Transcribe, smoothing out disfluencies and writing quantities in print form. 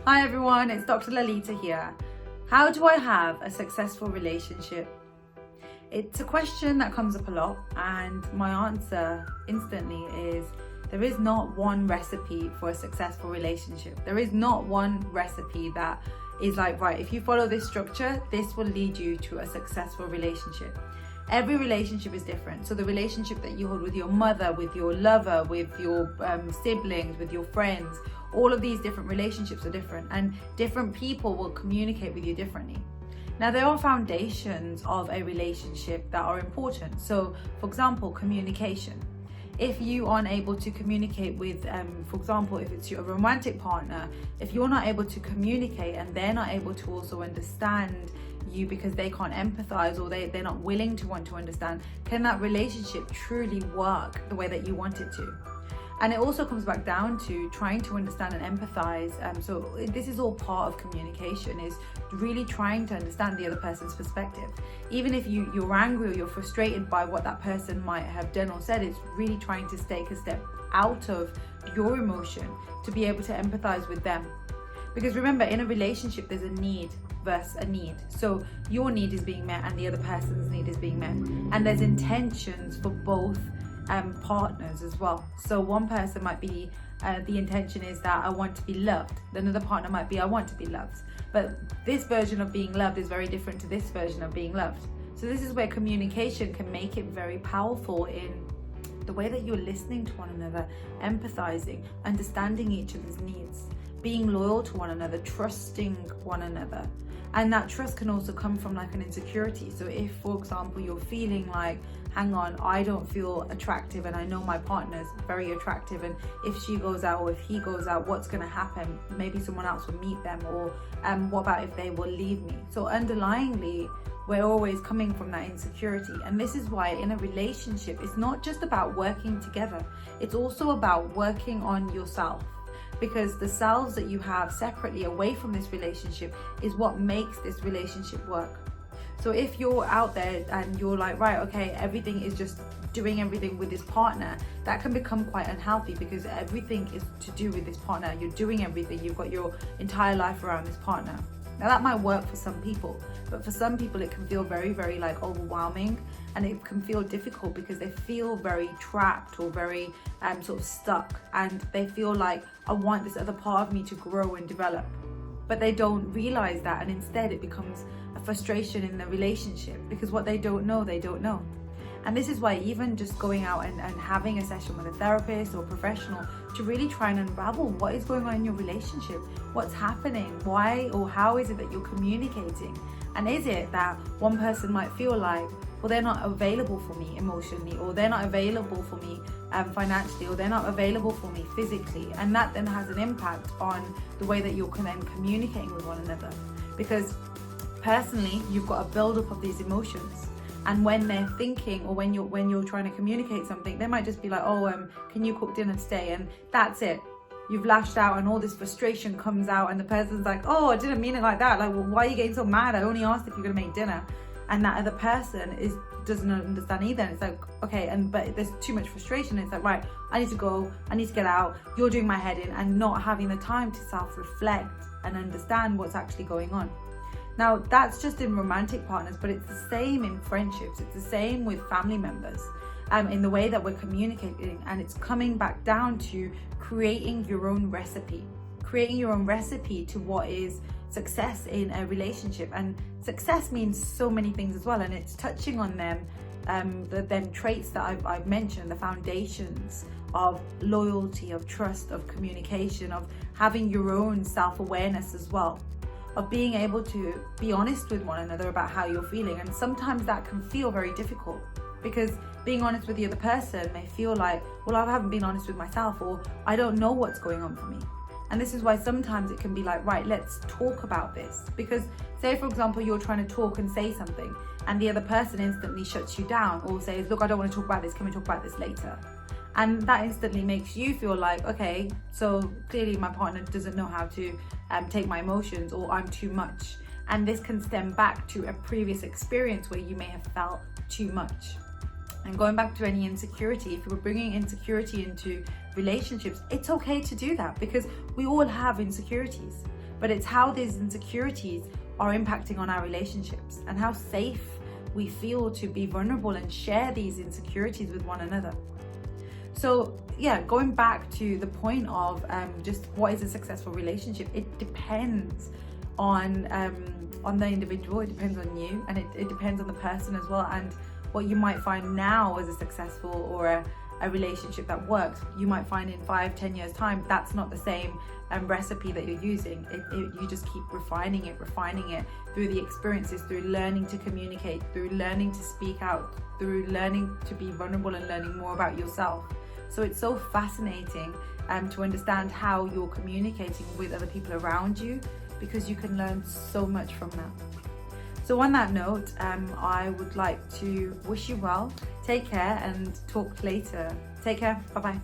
Hi everyone, it's Dr. Lalitaa here. How do I have a successful relationship? It's a question that comes up a lot, and my answer instantly is there is not one recipe for a successful relationship. There is not one recipe that is like, right, if you follow this structure, this will lead you to a successful relationship. Every relationship is different. So the relationship that you hold with your mother, with your lover, with your siblings, with your friends, all of these different relationships are different, and different people will communicate with you differently. Now, there are foundations of a relationship that are important. So, for example, communication. If you aren't able to communicate with, for example, if it's your romantic partner, if you're not able to communicate and they're not able to also understand you because they can't empathize, or they're not willing to want to understand, can that relationship truly work the way that you want it to? And it also comes back down to trying to understand and empathize. So this is all part of communication, is really trying to understand the other person's perspective. Even if you're angry or you're frustrated by what that person might have done or said, it's really trying to take a step out of your emotion to be able to empathize with them. Because remember, in a relationship, there's a need versus a need. So your need is being met and the other person's need is being met. And there's intentions for both partners as well. So one person might be the intention is that I want to be loved. Another partner might be I want to be loved. But this version of being loved is very different to this version of being loved. So this is where communication can make it very powerful in the way that you're listening to one another, empathizing, understanding each other's needs, being loyal to one another, trusting one another. And that trust can also come from like an insecurity. So if, for example, you're feeling like, hang on, I don't feel attractive and I know my partner's very attractive, and if she goes out or if he goes out, what's going to happen? Maybe someone else will meet them, or what about if they will leave me? So underlyingly, we're always coming from that insecurity. And this is why in a relationship, it's not just about working together. It's also about working on yourself. Because the selves that you have separately away from this relationship is what makes this relationship work. So if you're out there and you're like, right, okay, everything is just doing everything with this partner, that can become quite unhealthy, because everything is to do with this partner. You're doing everything. You've got your entire life around this partner. Now that might work for some people, but for some people it can feel very, very like overwhelming, and it can feel difficult because they feel very trapped or very sort of stuck, and they feel like, I want this other part of me to grow and develop. But they don't realize that, and instead it becomes a frustration in the relationship, because what they don't know, they don't know. And this is why even just going out and having a session with a therapist or professional to really try and unravel what is going on in your relationship, what's happening, why or how is it that you're communicating? And is it that one person might feel like, well, they're not available for me emotionally, or they're not available for me financially, or they're not available for me physically, and that then has an impact on the way that you're then communicating with one another. Because personally, you've got a build-up of these emotions. And when they're thinking, or when you're trying to communicate something, they might just be like, oh, can you cook dinner today? And that's it. You've lashed out and all this frustration comes out, and the person's like, oh, I didn't mean it like that. Like, well, why are you getting so mad? I only asked if you're gonna make dinner. And that other person doesn't understand either. And it's like, okay, but there's too much frustration. It's like, right, I need to go, I need to get out. You're doing my head in, and not having the time to self-reflect and understand what's actually going on. Now, that's just in romantic partners, but it's the same in friendships. It's the same with family members, in the way that we're communicating. And it's coming back down to creating your own recipe to what is success in a relationship. And success means so many things as well. And it's touching on them, the traits that I've mentioned, the foundations of loyalty, of trust, of communication, of having your own self-awareness as well, of being able to be honest with one another about how you're feeling. And sometimes that can feel very difficult, because being honest with the other person may feel like, well, I haven't been honest with myself, or I don't know what's going on for me. And this is why sometimes it can be like, right, let's talk about this. Because say, for example, you're trying to talk and say something, and the other person instantly shuts you down or says, look, I don't want to talk about this. Can we talk about this later? And that instantly makes you feel like, okay, so clearly my partner doesn't know how to take my emotions, or I'm too much. And this can stem back to a previous experience where you may have felt too much. And going back to any insecurity, if we're bringing insecurity into relationships, it's okay to do that, because we all have insecurities. but it's how these insecurities are impacting on our relationships and how safe we feel to be vulnerable and share these insecurities with one another. So yeah, going back to the point of just what is a successful relationship, it depends on the individual, it depends on you, and it depends on the person as well. And what you might find now as a successful or a relationship that works, you might find in 5-10 years time that's not the same recipe that you're using. You just keep refining it through the experiences, through learning to communicate, through learning to speak out, through learning to be vulnerable and learning more about yourself. So it's so fascinating to understand how you're communicating with other people around you, because you can learn so much from that. So on that note, I would like to wish you well, take care, and talk later. Take care, bye-bye.